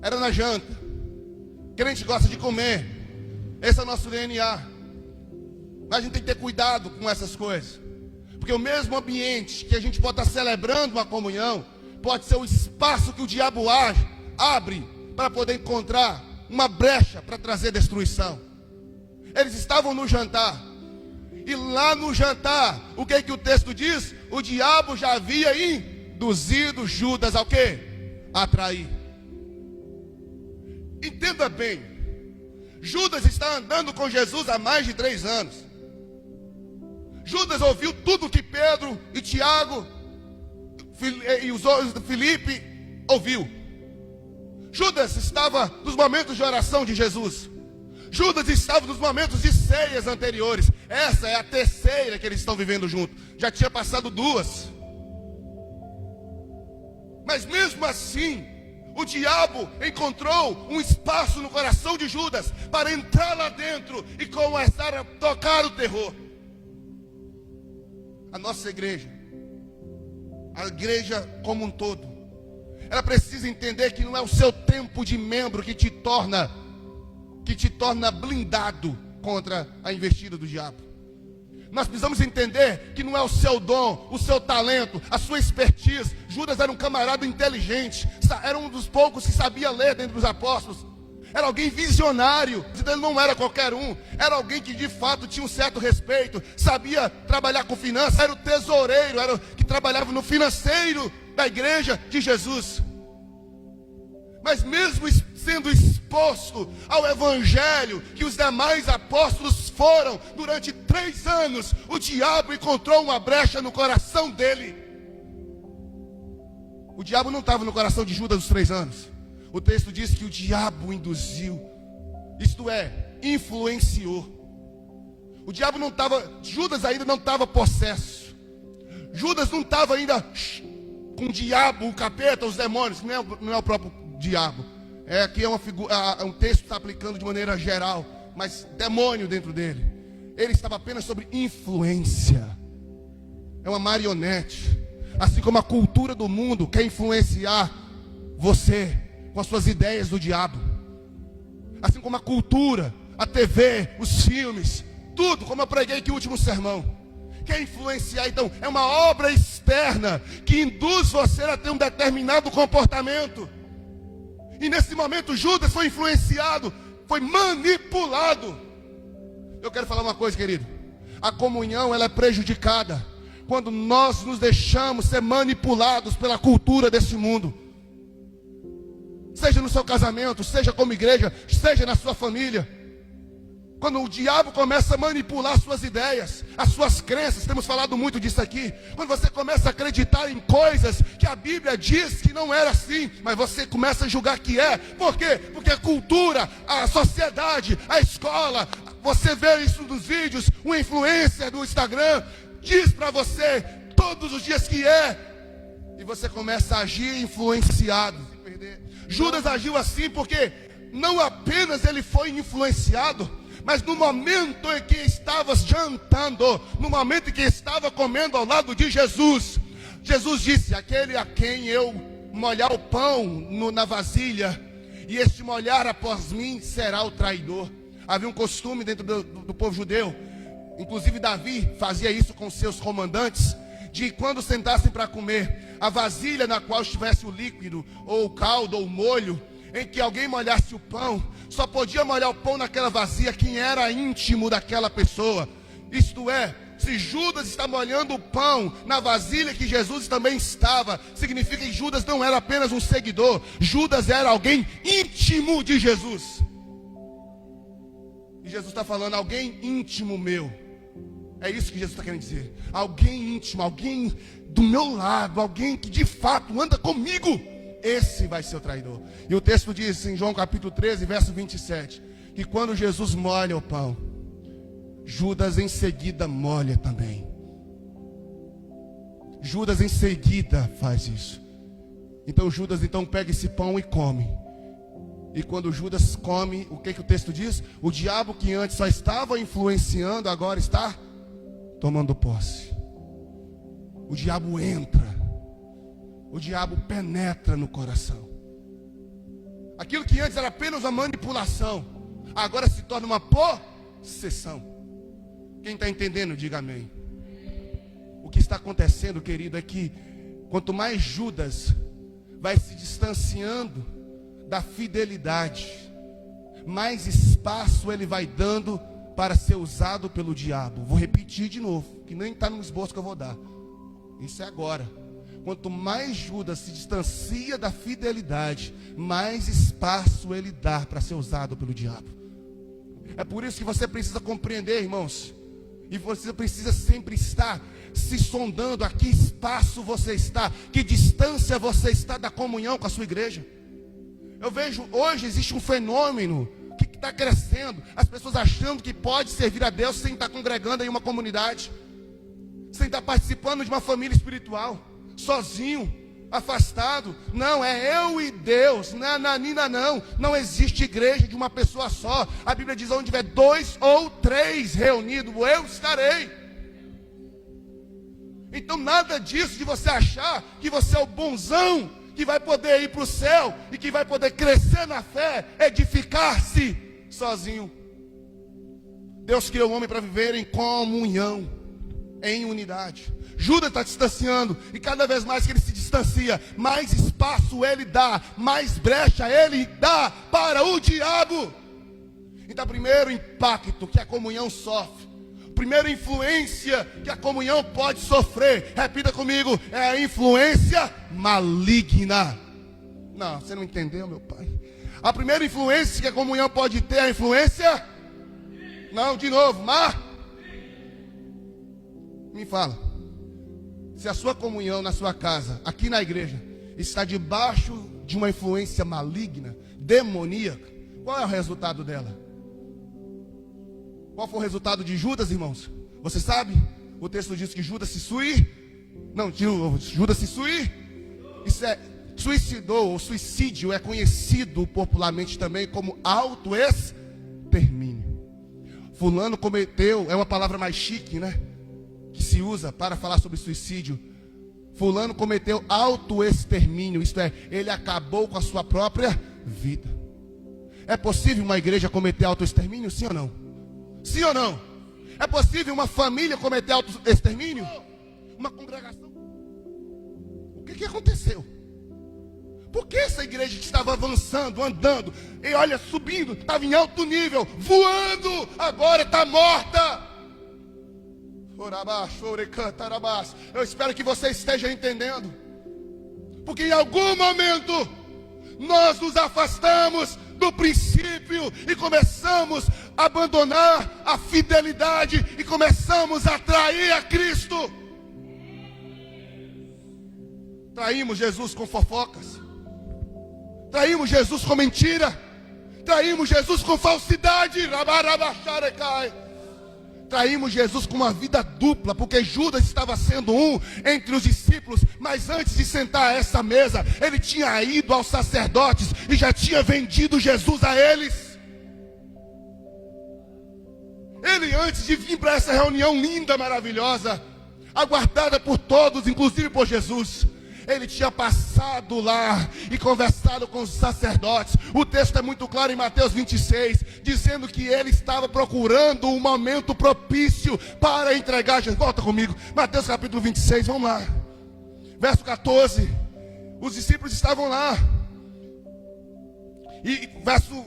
Era na janta. Crente gosta de comer. Esse é o nosso DNA. Mas a gente tem que ter cuidado com essas coisas. Porque o mesmo ambiente que a gente pode estar celebrando uma comunhão, pode ser o espaço que o diabo abre para poder encontrar uma brecha para trazer destruição. Eles estavam no jantar. E lá no jantar, o que o texto diz? O diabo já havia induzido Judas ao quê? A trair. Entenda bem. Judas está andando com Jesus há mais de 3 anos. Judas ouviu tudo que Pedro e Tiago e os outros, Filipe, ouviu. Judas estava nos momentos de oração de Jesus. Judas estava nos momentos de ceias anteriores. Essa é a terceira que eles estão vivendo junto. Já tinha passado 2. Mas mesmo assim, o diabo encontrou um espaço no coração de Judas para entrar lá dentro e começar a tocar o terror. A nossa igreja, a igreja como um todo, ela precisa entender que não é o seu tempo de membro que te torna blindado contra a investida do diabo. Nós precisamos entender que não é o seu dom, o seu talento, a sua expertise. Judas era um camarada inteligente, era um dos poucos que sabia ler dentro dos apóstolos. Era alguém visionário, ele não era qualquer um. Era alguém que de fato tinha um certo respeito, sabia trabalhar com finanças, era o tesoureiro, era o que trabalhava no financeiro da igreja de Jesus. Mas mesmo sendo exposto ao evangelho que os demais apóstolos foram durante 3 anos, o diabo encontrou uma brecha no coração dele. O diabo não estava no coração de Judas os 3 anos. O texto diz que o diabo induziu, isto é, influenciou. O diabo não estava, Judas ainda não estava possesso. Judas não estava ainda com o diabo, o capeta, os demônios. Não é o próprio diabo. Aqui é uma figura, um texto está aplicando de maneira geral, mas demônio dentro dele. Ele estava apenas sob influência. É uma marionete. Assim como a cultura do mundo quer influenciar você com as suas ideias do diabo. Assim como a cultura, a TV, os filmes, tudo, como eu preguei aqui no último sermão, quer influenciar. Então é uma obra externa que induz você a ter um determinado comportamento. E nesse momento Judas foi influenciado, foi manipulado. Eu quero falar uma coisa, querido. A comunhão, ela é prejudicada quando nós nos deixamos ser manipulados pela cultura desse mundo. Seja no seu casamento, seja como igreja, seja na sua família. Quando o diabo começa a manipular suas ideias, as suas crenças, temos falado muito disso aqui. Quando você começa a acreditar em coisas que a Bíblia diz que não era assim, mas você começa a julgar que é. Por quê? Porque a cultura, a sociedade, a escola, você vê isso nos vídeos, um influencer do Instagram diz para você todos os dias que é, e você começa a agir influenciado. Judas agiu assim porque não apenas ele foi influenciado, mas no momento em que estava jantando, no momento em que estava comendo ao lado de Jesus, Jesus disse: aquele a quem eu molhar o pão na vasilha, e este molhar após mim, será o traidor. Havia um costume dentro do povo judeu, inclusive Davi fazia isso com seus comandantes, de quando sentassem para comer, a vasilha na qual estivesse o líquido, ou o caldo, ou o molho, em que alguém molhasse o pão, só podia molhar o pão naquela vasilha quem era íntimo daquela pessoa. Isto é, se Judas está molhando o pão na vasilha que Jesus também estava, significa que Judas não era apenas um seguidor, Judas era alguém íntimo de Jesus. E Jesus está falando: alguém íntimo meu. É isso que Jesus está querendo dizer. Alguém íntimo, alguém do meu lado, alguém que de fato anda comigo, esse vai ser o traidor. E o texto diz em João capítulo 13, verso 27, que quando Jesus molha o pão, Judas em seguida molha também. Judas em seguida faz isso. Então Judas pega esse pão e come. E quando Judas come, o que o texto diz? O diabo que antes só estava influenciando, agora está tomando posse. O diabo entra. O diabo penetra no coração. Aquilo que antes era apenas uma manipulação, agora se torna uma possessão. Quem está entendendo, diga amém. O que está acontecendo, querido, é que quanto mais Judas vai se distanciando da fidelidade, mais espaço ele vai dando para ser usado pelo diabo. Vou repetir de novo, que nem está no esboço que eu vou dar. Isso é agora. Quanto mais Judas se distancia da fidelidade, mais espaço ele dá para ser usado pelo diabo. É por isso que você precisa compreender, irmãos, e você precisa sempre estar se sondando a que espaço você está, que distância você está da comunhão com a sua igreja. Eu vejo, hoje existe um fenômeno que está crescendo, as pessoas achando que pode servir a Deus sem estar congregando em uma comunidade, sem estar participando de uma família espiritual, sozinho, afastado. Não, é eu e Deus, nananina, não existe igreja de uma pessoa só. A Bíblia diz: onde tiver 2 ou 3 reunidos, eu estarei. Então nada disso de você achar que você é o bonzão, que vai poder ir para o céu e que vai poder crescer na fé, edificar-se sozinho. Deus criou o homem para viver em comunhão, em unidade. Judas está distanciando, e cada vez mais que ele se distancia, mais espaço ele dá, mais brecha ele dá para o diabo. Então, o primeiro impacto que a comunhão sofre, a primeira influência que a comunhão pode sofrer, repita comigo, é a influência maligna. Não, você não entendeu, meu pai. A primeira influência que a comunhão pode ter é a influência. Não, de novo, me fala. Se a sua comunhão na sua casa, aqui na igreja, está debaixo de uma influência maligna, demoníaca, qual é o resultado dela? Qual foi o resultado de Judas, irmãos? Você sabe? O texto diz que Judas se suicidou, ou suicídio é conhecido popularmente também como autoextermínio. Fulano cometeu, é uma palavra mais chique, né? Que se usa para falar sobre suicídio. Fulano cometeu autoextermínio, isto é, ele acabou com a sua própria vida. É possível uma igreja cometer autoextermínio, sim ou não? Sim ou não? É possível uma família cometer autoextermínio? Uma congregação? O que aconteceu? Por que essa igreja que estava avançando, andando, e olha, subindo, estava em alto nível, voando, agora está morta? Eu espero que você esteja entendendo, porque em algum momento nós nos afastamos do princípio e começamos a abandonar a fidelidade e começamos a trair a Cristo. Traímos Jesus com fofocas, traímos Jesus com mentira, traímos Jesus com falsidade, traímos Jesus com uma vida dupla, porque Judas estava sendo um entre os discípulos, mas antes de sentar a essa mesa, ele tinha ido aos sacerdotes e já tinha vendido Jesus a eles. Ele, antes de vir para essa reunião linda, maravilhosa, aguardada por todos, inclusive por Jesus, ele tinha passado lá e conversado com os sacerdotes. O texto é muito claro em Mateus 26, dizendo que ele estava procurando um momento propício para entregar Jesus. Volta comigo, Mateus capítulo 26, vamos lá. Verso 14, os discípulos estavam lá. E verso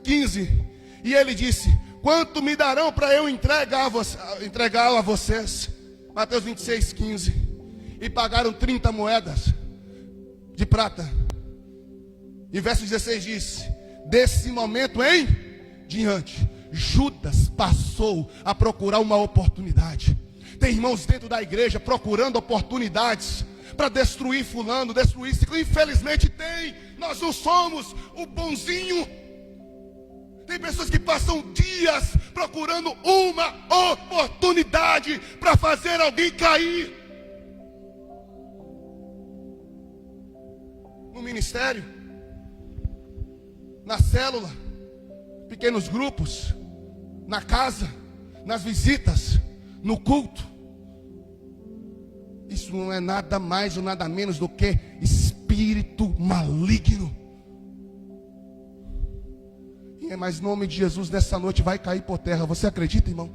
15, e ele disse: quanto me darão para eu entregá-lo a vocês? Mateus 26, 15. E pagaram 30 moedas de prata. E verso 16 diz: desse momento em diante, Judas passou a procurar uma oportunidade. Tem irmãos dentro da igreja procurando oportunidades para destruir fulano, destruir ciclo. Infelizmente tem. Nós não somos o bonzinho. Tem pessoas que passam dias procurando uma oportunidade para fazer alguém cair. No ministério, na célula, pequenos grupos, na casa, nas visitas, no culto. Isso não é nada mais ou nada menos do que espírito maligno. Mas em nome de Jesus, nessa noite vai cair por terra. Você acredita, irmão?